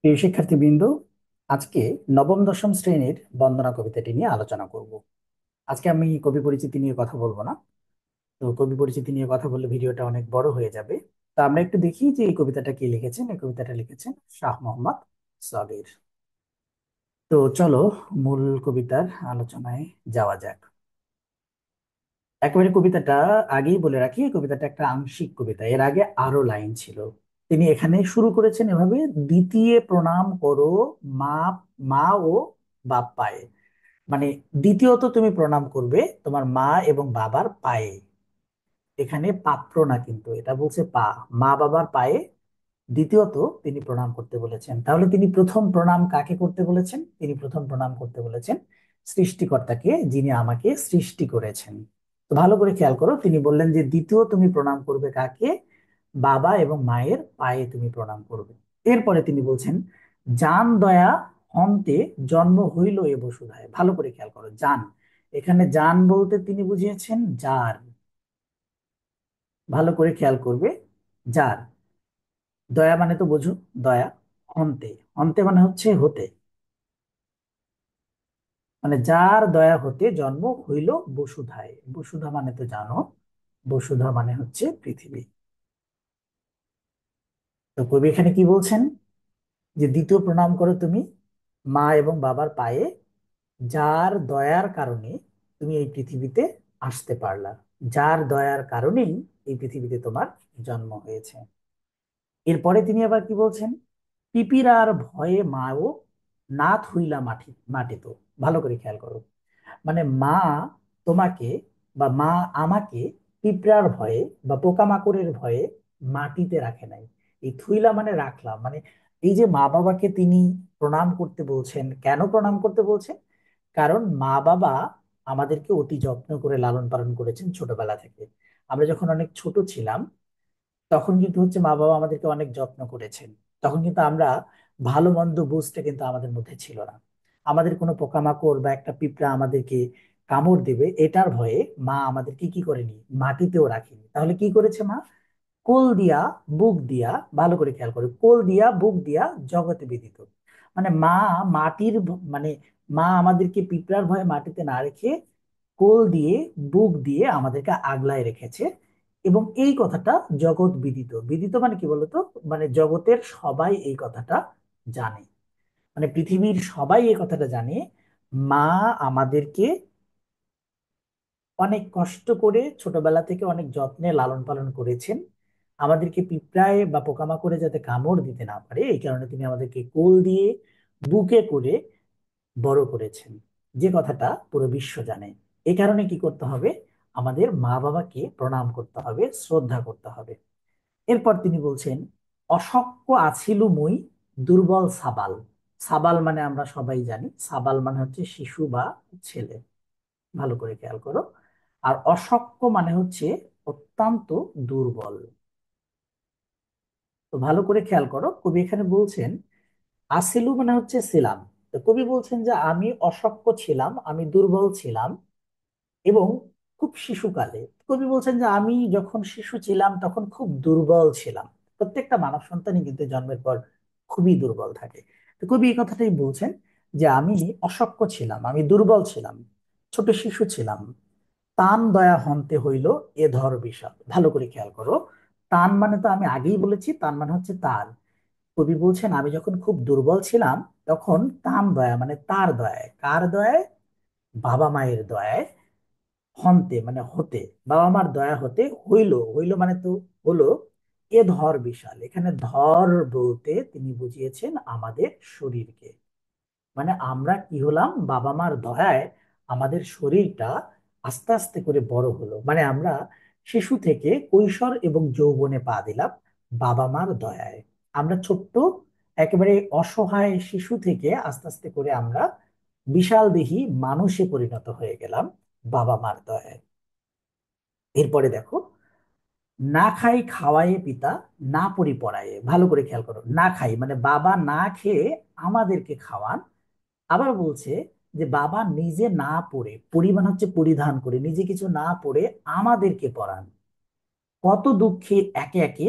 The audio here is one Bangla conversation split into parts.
প্রিয় শিক্ষার্থীবৃন্দ, আজকে নবম দশম শ্রেণীর বন্দনা কবিতাটি নিয়ে আলোচনা করব। আজকে আমি কবি পরিচিতি নিয়ে কথা বলবো না। তো কবি পরিচিতি নিয়ে কথা বললে ভিডিওটা অনেক বড় হয়ে যাবে। তো আমরা একটু দেখি যে এই কবিতাটা কে লিখেছেন। এই কবিতাটা লিখেছেন শাহ মোহাম্মদ সাগির। তো চলো মূল কবিতার আলোচনায় যাওয়া যাক। একেবারে কবিতাটা আগেই বলে রাখি, এই কবিতাটা একটা আংশিক কবিতা, এর আগে আরো লাইন ছিল। তিনি এখানে শুরু করেছেন এভাবে: দ্বিতীয় প্রণাম করো মা, মা ও বাপ পায়ে। মানে দ্বিতীয়ত তুমি প্রণাম করবে তোমার মা এবং বাবার পায়ে। এখানে পাত্র না, কিন্তু এটা বলছে পা, মা বাবার পায়ে দ্বিতীয়ত তিনি প্রণাম করতে বলেছেন। তাহলে তিনি প্রথম প্রণাম কাকে করতে বলেছেন? তিনি প্রথম প্রণাম করতে বলেছেন সৃষ্টিকর্তাকে, যিনি আমাকে সৃষ্টি করেছেন। তো ভালো করে খেয়াল করো, তিনি বললেন যে দ্বিতীয় তুমি প্রণাম করবে কাকে? বাবা এবং মায়ের পায়ে তুমি প্রণাম করবে। এরপরে তিনি বলছেন জান দয়া অন্তে জন্ম হইল এ বসুধায়। ভালো করে খেয়াল করো, জান, এখানে জান বলতে তিনি বুঝিয়েছেন যার। ভালো করে খেয়াল করবে, যার। দয়া মানে তো বোঝো, দয়া। অন্তে, অন্তে মানে হচ্ছে হতে, মানে যার দয়া হতে জন্ম হইল বসুধায়। বসুধা মানে তো জানো, বসুধা মানে হচ্ছে পৃথিবী। তো কবি এখানে কি বলছেন? যে দ্বিতীয় প্রণাম করো তুমি মা এবং বাবার পায়ে, যার দয়ার কারণে তুমি এই পৃথিবীতে আসতে পারলা। যার দয়ার কারণেই এই পৃথিবীতে তোমার জন্ম হয়েছে। এরপরে তিনি আবার কি বলছেন? পিপিরার ভয়ে মাও নাথ হইলা মাটিত। ভালো করে খেয়াল করো, মানে মা তোমাকে বা মা আমাকে পিঁপড়ার ভয়ে বা পোকামাকড়ের ভয়ে মাটিতে রাখে নাই। এই থুইলা মানে রাখলাম, মানে এই যে মা বাবাকে তিনি প্রণাম করতে বলছেন, কেন প্রণাম করতে বলছেন? কারণ মা বাবা আমাদেরকে অতি যত্ন করে লালন পালন করেছেন ছোটবেলা থেকে। আমরা যখন অনেক ছোট ছিলাম তখন কিন্তু হচ্ছে মা বাবা আমাদেরকে অনেক যত্ন করেছেন। তখন কিন্তু আমরা ভালো মন্দ বুঝতে কিন্তু আমাদের মধ্যে ছিল না। আমাদের কোনো পোকামাকড় বা একটা পিঁপড়া আমাদেরকে কামড় দিবে এটার ভয়ে মা আমাদেরকে কি করেনি, মাটিতেও রাখেনি। তাহলে কি করেছে মা? কোল দিয়া বুক দিয়া, ভালো করে খেয়াল করে, কোল দিয়া বুক দিয়া জগতে বিদিত। মানে মা মানে মা আমাদেরকে পিঁপড়ার ভয়ে মাটিতে না রেখে কোল দিয়ে বুক দিয়ে আমাদেরকে আগলায় রেখেছে। এবং এই কথাটা জগৎ বিদিত। বিদিত মানে কি বলতো? মানে জগতের সবাই এই কথাটা জানে, মানে পৃথিবীর সবাই এই কথাটা জানে। মা আমাদেরকে অনেক কষ্ট করে ছোটবেলা থেকে অনেক যত্নে লালন পালন করেছেন। আমাদেরকে পিঁপড়ায় বা পোকামাকড়ে যাতে কামড় দিতে না পারে এই কারণে তিনি আমাদেরকে কোল দিয়ে বুকে করে বড় করেছেন। যে কথাটা পুরো বিশ্ব জানে। এই কারণে কি করতে হবে? আমাদের মা বাবাকে প্রণাম করতে হবে, শ্রদ্ধা করতে হবে। এরপর তিনি বলছেন অশক্য আছিলু মুই দুর্বল সাবাল। সাবাল মানে আমরা সবাই জানি, সাবাল মানে হচ্ছে শিশু বা ছেলে। ভালো করে খেয়াল করো। আর অশক্য মানে হচ্ছে অত্যন্ত দুর্বল। তো ভালো করে খেয়াল করো, কবি এখানে বলছেন আসিলু মানে হচ্ছে ছিলাম। তো কবি বলছেন যে আমি অশক্য ছিলাম, আমি দুর্বল ছিলাম, এবং খুব শিশুকালে। কবি বলছেন যে আমি যখন শিশু ছিলাম তখন খুব দুর্বল ছিলাম। প্রত্যেকটা মানব সন্তানই কিন্তু জন্মের পর খুবই দুর্বল থাকে। তো কবি এই কথাটাই বলছেন যে আমি অশক্য ছিলাম, আমি দুর্বল ছিলাম, ছোট শিশু ছিলাম। তান দয়া হন্তে হইল এ ধর বিষাদ। ভালো করে খেয়াল করো, তান মানে তো আমি আগেই বলেছি, তান মানে হচ্ছে তার। কবি বলছেন আমি যখন খুব দুর্বল ছিলাম তখন তান দয়া মানে তার দয়ায়। কার দয়ায়? বাবা মায়ের দয়ায়। হন্তে মানে হতে, বাবা মার দয়া হতে হইল, হইল মানে তো হলো। এ ধর বিশাল, এখানে ধর বলতে তিনি বুঝিয়েছেন আমাদের শরীরকে। মানে আমরা কি হলাম? বাবা মার দয়ায় আমাদের শরীরটা আস্তে আস্তে করে বড় হলো। মানে আমরা শিশু থেকে কৈশোর এবং যৌবনে পা দিলাম বাবা মার দয়ায়। আমরা ছোট্ট একেবারে অসহায় শিশু থেকে আস্তে আস্তে করে আমরা বিশাল দেহী মানুষে পরিণত হয়ে গেলাম বাবা মার দয়ায়। এরপরে দেখো, না খাই খাওয়ায়ে পিতা, না পড়ি পড়ায়ে। ভালো করে খেয়াল করো, না খাই মানে বাবা না খেয়ে আমাদেরকে খাওয়ান। আবার বলছে যে বাবা নিজে না পড়ে, পরিমাণ হচ্ছে পরিধান করে, নিজে কিছু না পড়ে আমাদেরকে পড়ান। কত দুঃখে একে একে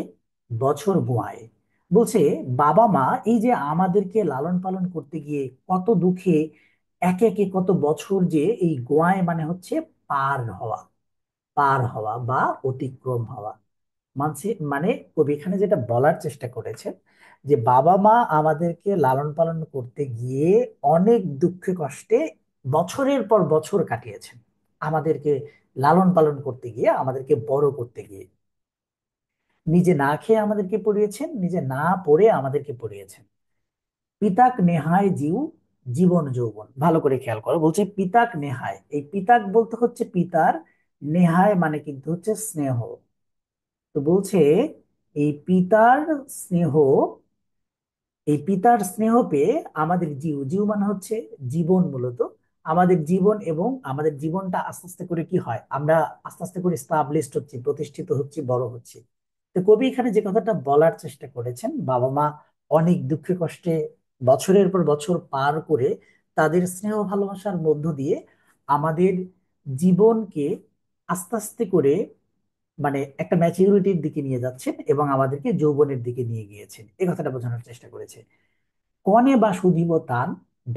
বছর গোয়ায়। বলছে বাবা মা এই যে আমাদেরকে লালন পালন করতে গিয়ে কত দুঃখে একে একে কত বছর যে এই গোয়ায় মানে হচ্ছে পার হওয়া, পার হওয়া বা অতিক্রম হওয়া, মানছে মানে কবি এখানে যেটা বলার চেষ্টা করেছেন যে বাবা মা আমাদেরকে লালন পালন করতে গিয়ে অনেক দুঃখে কষ্টে বছরের পর বছর কাটিয়েছেন, আমাদেরকে লালন পালন করতে গিয়ে, আমাদেরকে বড় করতে গিয়ে নিজে না খেয়ে আমাদেরকে পড়িয়েছেন, নিজে না পড়ে আমাদেরকে পড়িয়েছেন। পিতাক নেহায় জিউ জীবন যৌবন, ভালো করে খেয়াল করো, বলছে পিতাক নেহায়, এই পিতাক বলতে হচ্ছে পিতার, নেহায় মানে কিন্তু হচ্ছে স্নেহ। তো বলছে এই পিতার স্নেহ, এই পিতার স্নেহ পেয়ে আমাদের জিউ, জিউ মানে হচ্ছে জীবন মূলত, আমাদের জীবন, এবং আমাদের জীবনটা আস্তে আস্তে করে কি হয়, আমরা আস্তে আস্তে করে স্টাবলিশড হচ্ছি, প্রতিষ্ঠিত হচ্ছি, বড় হচ্ছি। তো কবি এখানে যে কথাটা বলার চেষ্টা করেছেন, বাবা মা অনেক দুঃখে কষ্টে বছরের পর বছর পার করে তাদের স্নেহ ভালোবাসার মধ্য দিয়ে আমাদের জীবনকে আস্তে আস্তে করে মানে একটা ম্যাচিউরিটির দিকে নিয়ে যাচ্ছেন এবং আমাদেরকে যৌবনের দিকে নিয়ে গিয়েছেন, এই কথাটা বোঝানোর চেষ্টা করেছে। কনে বা সুধীব তান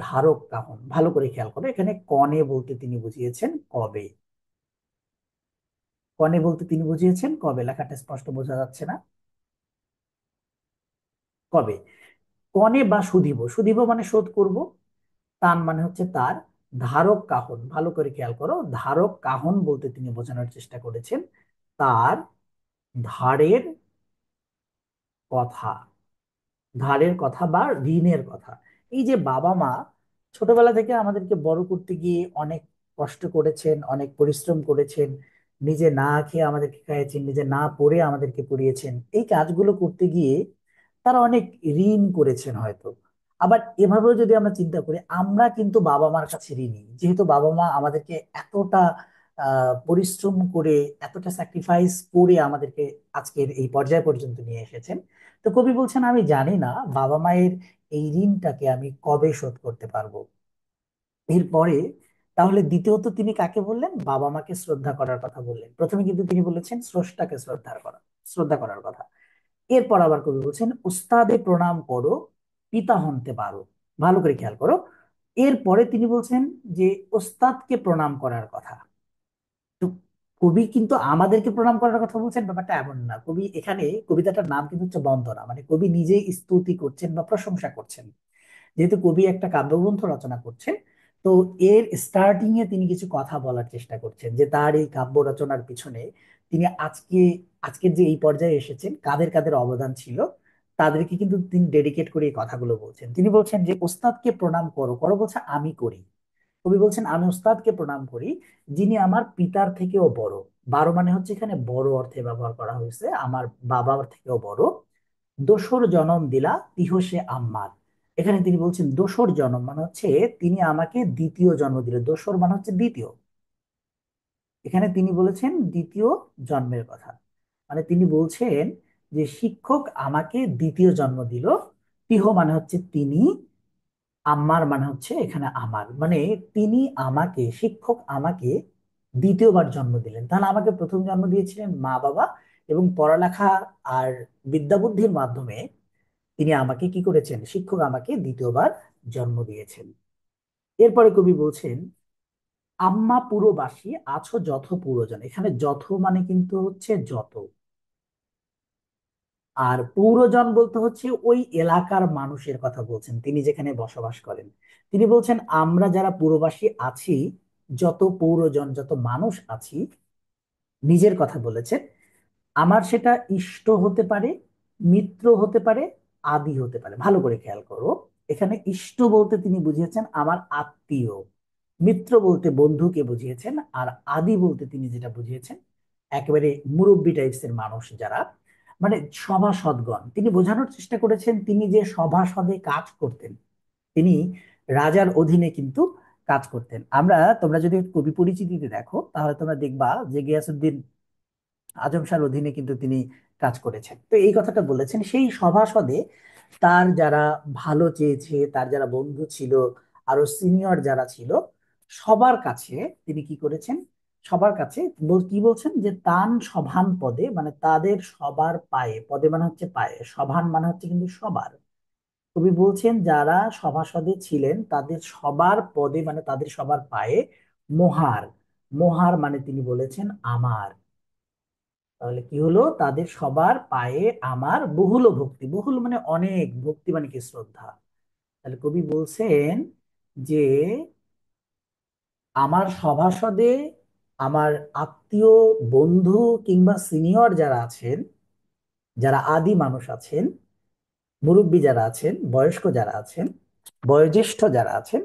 ধারক কাহন, ভালো করে খেয়াল করো, এখানে কনে বলতে তিনি বুঝিয়েছেন কবে, কনে বলতে তিনি বুঝিয়েছেন কবে, লেখাটা স্পষ্ট বোঝা যাচ্ছে না, কবে। কনে বা সুধীব, সুধীব মানে শোধ করব, তান মানে হচ্ছে তার, ধারক কাহন, ভালো করে খেয়াল করো, ধারক কাহন বলতে তিনি বোঝানোর চেষ্টা করেছেন তার ধারের কথা, ধারের কথা বা ঋণের কথা। এই যে বাবা মা ছোটবেলা থেকে আমাদেরকে বড় করতে গিয়ে অনেক কষ্ট করেছেন, অনেক পরিশ্রম করেছেন, নিজে না খেয়ে আমাদেরকে খাইয়েছেন, নিজে না পড়ে আমাদেরকে পড়িয়েছেন, এই কাজগুলো করতে গিয়ে তারা অনেক ঋণ করেছেন হয়তো। আবার এভাবেও যদি আমরা চিন্তা করি, আমরা কিন্তু বাবা মার কাছে ঋণী, যেহেতু বাবা মা আমাদেরকে এতটা পরিশ্রম করে, এতটা স্যাক্রিফাইস করে আমাদেরকে আজকের এই পর্যায় পর্যন্ত নিয়ে এসেছেন। তো কবি বলছেন আমি জানি না বাবা মায়ের এই ঋণটাকে আমি কবে শোধ করতে পারবো। এরপরে তাহলে দ্বিতীয়ত তিনি কাকে বললেন, বাবা মাকে শ্রদ্ধা করার কথা বললেন। প্রথমে কিন্তু তিনি বলেছেন স্রষ্টাকে শ্রদ্ধা করার কথা। এরপর আবার কবি বলছেন উস্তাদে প্রণাম করো, পিতা হনতে পারো, ভালো করে খেয়াল করো। এরপরে তিনি বলছেন যে ওস্তাদকে প্রণাম করার কথা। তো কবি কিন্তু আমাদেরকে প্রণাম করার কথা বলছেন, ব্যাপারটা এমন না। কবি এখানে, কবিতাটার নাম কিন্তু হচ্ছে বন্দনা, মানে কবি নিজেই স্তুতি করছেন বা প্রশংসা করছেন। যেহেতু কবি একটা কাব্যগ্রন্থ রচনা করছেন, তো এর স্টার্টিং এ তিনি কিছু কথা বলার চেষ্টা করছেন যে তার এই কাব্য রচনার পিছনে তিনি আজকের যে এই পর্যায়ে এসেছেন কাদের কাদের অবদান ছিল, তাদেরকে কিন্তু তিনি ডেডিকেট করে এই কথাগুলো বলছেন। তিনি বলছেন যে ওস্তাদকে প্রণাম করো, করো বলছে আমি করি। কবি বলছেন আমি ওস্তাদকে প্রণাম করি যিনি আমার পিতার থেকেও বড়। বড় মানে হচ্ছে এখানে বড় অর্থে ব্যবহার করা হয়েছে, আমার বাবার থেকেও বড়। দোসর জনম দিলা তিহ সে আম্মার, এখানে তিনি বলছেন দোসর জনম মানে হচ্ছে তিনি আমাকে দ্বিতীয় জন্ম দিলেন, দোসর মানে হচ্ছে দ্বিতীয়, এখানে তিনি বলেছেন দ্বিতীয় জন্মের কথা। মানে তিনি বলছেন যে শিক্ষক আমাকে দ্বিতীয় জন্ম দিল, তিহ মানে হচ্ছে তিনি, আম্মার মানে হচ্ছে এখানে আমার, মানে তিনি আমাকে, শিক্ষক আমাকে দ্বিতীয়বার জন্ম দিলেন। তাহলে আমাকে প্রথম জন্ম দিয়েছিলেন মা বাবা, এবং পড়ালেখা আর বিদ্যা বুদ্ধির মাধ্যমে তিনি আমাকে কি করেছেন, শিক্ষক আমাকে দ্বিতীয়বার জন্ম দিয়েছেন। এরপরে কবি বলছেন আম্মা পুরবাসী আছো যথ পুরজন, এখানে যথ মানে কিন্তু হচ্ছে যত, আর পৌরজন বলতে হচ্ছে ওই এলাকার মানুষের কথা বলছেন, তিনি যেখানে বসবাস করেন। তিনি বলছেন আমরা যারা পুরবাসী আছি, যত পৌরজন, যত মানুষ আছি, নিজের কথা বলেছেন, আমার সেটা ইষ্ট হতে পারে, মিত্র হতে পারে, আদি হতে পারে। ভালো করে খেয়াল করো, এখানে ইষ্ট বলতে তিনি বুঝিয়েছেন আমার আত্মীয়, মিত্র বলতে বন্ধুকে বুঝিয়েছেন, আর আদি বলতে তিনি যেটা বুঝিয়েছেন একেবারে মুরব্বি টাইপস এর মানুষ যারা, মানে সভাসদগণ। তিনি বোঝানোর চেষ্টা করেছেন তিনি যে সভাসদে কাজ করতেন, তিনি রাজার অধীনে কিন্তু কাজ করতেন। তোমরা যদি কবি পরিচিতিতে দেখো তাহলে তোমরা দেখবা যে গিয়াসুদ্দিন আজম শাহর অধীনে কিন্তু তিনি কাজ করেছেন। তো এই কথাটা বলেছেন সেই সভাসদে তার যারা ভালো চেয়েছে, তার যারা বন্ধু ছিল, আরো সিনিয়র যারা ছিল, সবার কাছে তিনি কি করেছেন, সবার কাছে কি বলছেন যে তান সভান পদে, মানে তাদের সবার পায়ে, পদে মানে হচ্ছে পায়ে, সভান মানে হচ্ছে কিন্তু সবার। কবি বলছেন যারা সভাসদে ছিলেন তাদের সবার পদে মানে তাদের সবার পায়ে মোহার, মোহার মানে তিনি বলেছেন আমার। তাহলে কি হলো, তাদের সবার পায়ে আমার বহুল ভক্তি, বহুল মানে অনেক, ভক্তি মানে কি শ্রদ্ধা। তাহলে কবি বলছেন যে আমার সভাসদে, আমার আত্মীয়, বন্ধু কিংবা সিনিয়র যারা আছেন, যারা আদি মানুষ আছেন, মুরব্বী যারা আছেন, বয়স্ক যারা আছেন, বয়োজ্যেষ্ঠ যারা আছেন,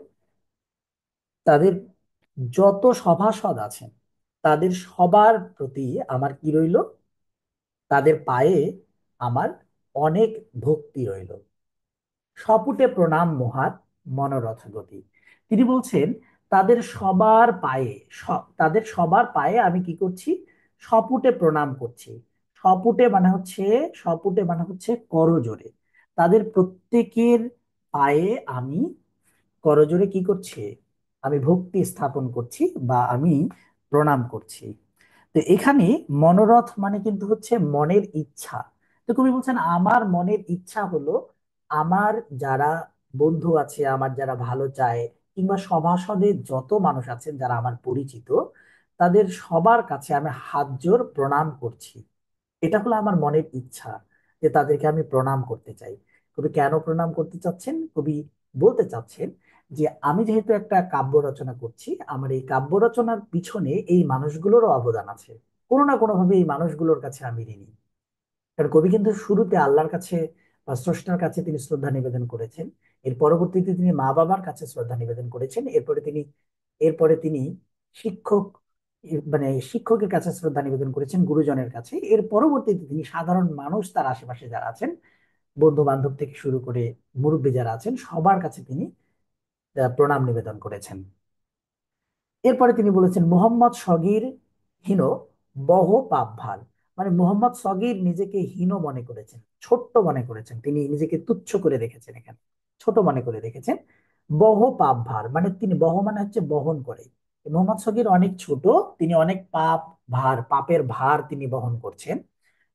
তাদের যত সভাসদ আছেন তাদের সবার প্রতি আমার কি রইল, তাদের পায়ে আমার অনেক ভক্তি রইল। সপুটে প্রণাম মহাত, মনোরথ গতি। তিনি বলছেন তাদের সবার পায়ে, তাদের সবার পায়ে আমি কি করছি, সপুটে প্রণাম করছি। সপুটে মানে হচ্ছে, সপুটে মানে হচ্ছে করজোড়ে। তাদের প্রত্যেকের পায়ে আমি করজোড়ে কি করছি, আমি ভক্তি স্থাপন করছি বা আমি প্রণাম করছি। তো এখানে মনোরথ মানে কিন্তু হচ্ছে মনের ইচ্ছা। তো কবি বলছেন আমার মনের ইচ্ছা হলো আমার যারা বন্ধু আছে, আমার যারা ভালো চায়, কিংবা সভাসদের যত মানুষ আছেন যারা আমার পরিচিত, তাদের সবার কাছে আমি হাত জোড় প্রণাম করছি। এটা হলো আমার মনের ইচ্ছা, যে তাদেরকে আমি প্রণাম করতে চাই। কবি কেন প্রণাম করতে চাচ্ছেন, কবি বলতে চাচ্ছেন যে আমি যেহেতু একটা কাব্য রচনা করছি, আমার এই কাব্য রচনার পিছনে এই মানুষগুলোরও অবদান আছে। কোনো না কোনো ভাবে এই মানুষগুলোর কাছে আমি ঋণী। কারণ কবি কিন্তু শুরুতে আল্লাহর কাছে বা স্রষ্টার কাছে তিনি শ্রদ্ধা নিবেদন করেছেন, এর পরবর্তীতে তিনি মা বাবার কাছে শ্রদ্ধা নিবেদন করেছেন, এরপরে তিনি শিক্ষক, মানে শিক্ষকের কাছে শ্রদ্ধা নিবেদন করেছেন, গুরুজনের কাছে। এর পরবর্তীতে তিনি সাধারণ মানুষ, তার আশেপাশে যারা আছেন, বন্ধু বান্ধব থেকে শুরু করে মুরব্বী যারা আছেন, সবার কাছে তিনি প্রণাম নিবেদন করেছেন। এরপরে তিনি বলেছেন মোহাম্মদ সগীর হীন বহ পাপ ভার। মানে মোহাম্মদ সগীর নিজেকে হীন মনে করেছেন, ছোট্ট মনে করেছেন, তিনি নিজেকে তুচ্ছ করে রেখেছেন, এখানে ছোট মনে করে রেখেছেন। বহ পাপ ভার মানে তিনি, বহ মানে হচ্ছে বহন করে। মোহাম্মদ সগীর অনেক ছোট, তিনি অনেক পাপ ভার, পাপের ভার তিনি বহন করছেন।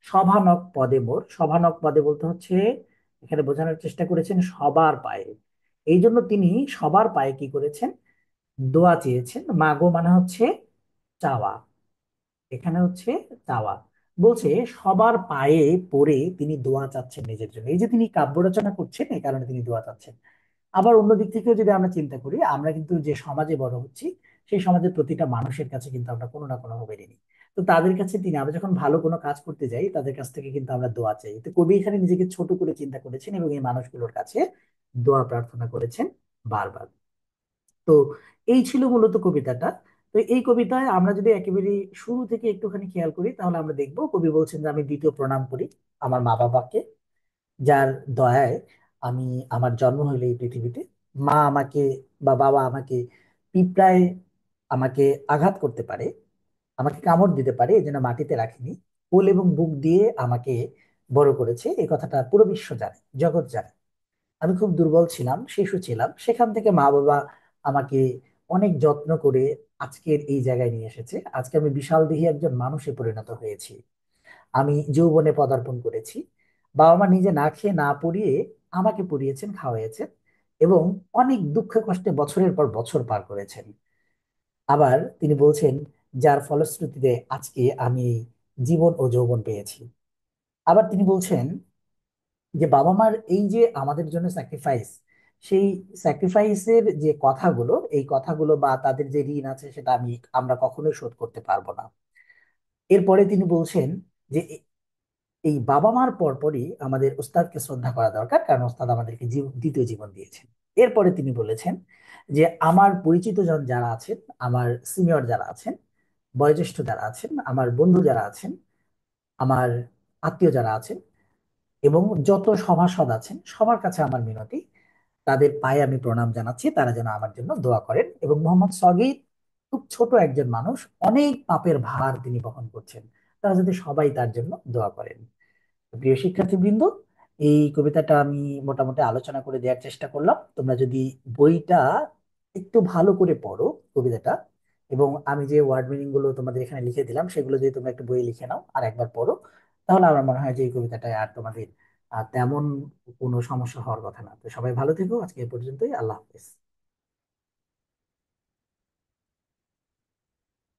সভানক পদে মোর, সভানক পদে বলতে হচ্ছে এখানে বোঝানোর চেষ্টা করেছেন সবার পায়ে। এই জন্য তিনি সবার পায়ে কি করেছেন, দোয়া চেয়েছেন। মাগো মানে হচ্ছে চাওয়া, এখানে হচ্ছে চাওয়া। বলছে সবার পায়ে পড়ে তিনি দোয়া চাচ্ছেন নিজের জন্য। এই যে তিনি কাব্য রচনা করছেন, এই কারণে তিনি দোয়া চাচ্ছেন। আবার অন্য দিক থেকেও যদি আমরা চিন্তা করি, আমরা কিন্তু যে সমাজে বড় হচ্ছি, সেই সমাজের প্রতিটা মানুষের কাছে কিন্তু আমরা কোনো না কোনো ভাবে ঋণী। তো তাদের কাছে তিনি, আমরা যখন ভালো কোনো কাজ করতে যাই তাদের কাছ থেকে কিন্তু আমরা দোয়া চাই। তো কবি এখানে নিজেকে ছোট করে চিন্তা করেছেন এবং এই মানুষগুলোর কাছে দোয়া প্রার্থনা করেছেন বারবার। তো এই ছিল মূলত কবিতাটা। তো এই কবিতায় আমরা যদি একেবারে শুরু থেকে একটুখানি খেয়াল করি, তাহলে আমরা দেখবো কবি বলছেন যে আমি দ্বিতীয় প্রণাম করি আমার মা বাবাকে, যার দয়ায় আমি, আমার জন্ম হইলো এই পৃথিবীতে। মা আমাকে বা বাবা আমাকে পিঁপড়ায় আমাকে আঘাত করতে পারে, আমাকে কামড় দিতে পারে, এই জন্য মাটিতে রাখিনি। কোল এবং বুক দিয়ে আমাকে বড় করেছে, এই কথাটা পুরো বিশ্ব জানে, জগৎ জানে। আমি খুব দুর্বল ছিলাম, শিশু ছিলাম, সেখান থেকে মা বাবা আমাকে অনেক যত্ন করে আজকের এই জায়গায় নিয়ে এসেছে। আজকে আমি বিশাল দেহী একজন মানুষে পরিণত হয়েছি, আমি যৌবনে পদার্পণ করেছি। বাবা মা নিজে না খেয়ে না পরিয়ে আমাকে পরিয়েছেন, খাওয়াইয়েছেন, এবং অনেক দুঃখে কষ্টে বছরের পর বছর পার করেছেন। আবার তিনি বলছেন যার ফলশ্রুতিতে আজকে আমি এই জীবন ও যৌবন পেয়েছি। আবার তিনি বলছেন যে বাবা মার এই যে আমাদের জন্য স্যাক্রিফাইস, সেই স্যাক্রিফাইসের যে কথাগুলো, এই কথাগুলো বা তাদের যে ঋণ আছে সেটা আমরা কখনোই শোধ করতে পারবো না। এরপরে তিনি বলছেন যে এই বাবা মার পরপরই আমাদের ওস্তাদকে শ্রদ্ধা করা দরকার, কারণ ওস্তাদ আমাদেরকে দ্বিতীয় জীবন দিয়েছেন। এরপরে তিনি বলেছেন যে আমার পরিচিত জন যারা আছেন, আমার সিনিয়র যারা আছেন, বয়োজ্যেষ্ঠ যারা আছেন, আমার বন্ধু যারা আছেন, আমার আত্মীয় যারা আছেন, এবং যত সভাসদ আছেন, সবার কাছে আমার মিনতি, তাদের পায়ে আমি প্রণাম জানাচ্ছি, তারা যেন আমার জন্য দোয়া করেন। এবং মোহাম্মদ সগীর খুব ছোট একজন মানুষ, অনেক পাপের ভার তিনি বহন করছেন, তারা যদি সবাই তার জন্য দোয়া করেন। প্রিয় শিক্ষার্থীবৃন্দ, এই কবিতাটা আমি মোটামুটি আলোচনা করে দেওয়ার চেষ্টা করলাম। তোমরা যদি বইটা একটু ভালো করে পড়ো, কবিতাটা, এবং আমি যে ওয়ার্ড মিনিং গুলো তোমাদের এখানে লিখে দিলাম সেগুলো যদি তোমরা একটা বইয়ে লিখে নাও আর একবার পড়ো, তাহলে আমার মনে হয় যে এই কবিতাটা আর তোমাদের তেমন কোনো সমস্যা হওয়ার কথা না। তো সবাই ভালো থেকো, আজকে এ পর্যন্তই, আল্লাহ হাফেজ।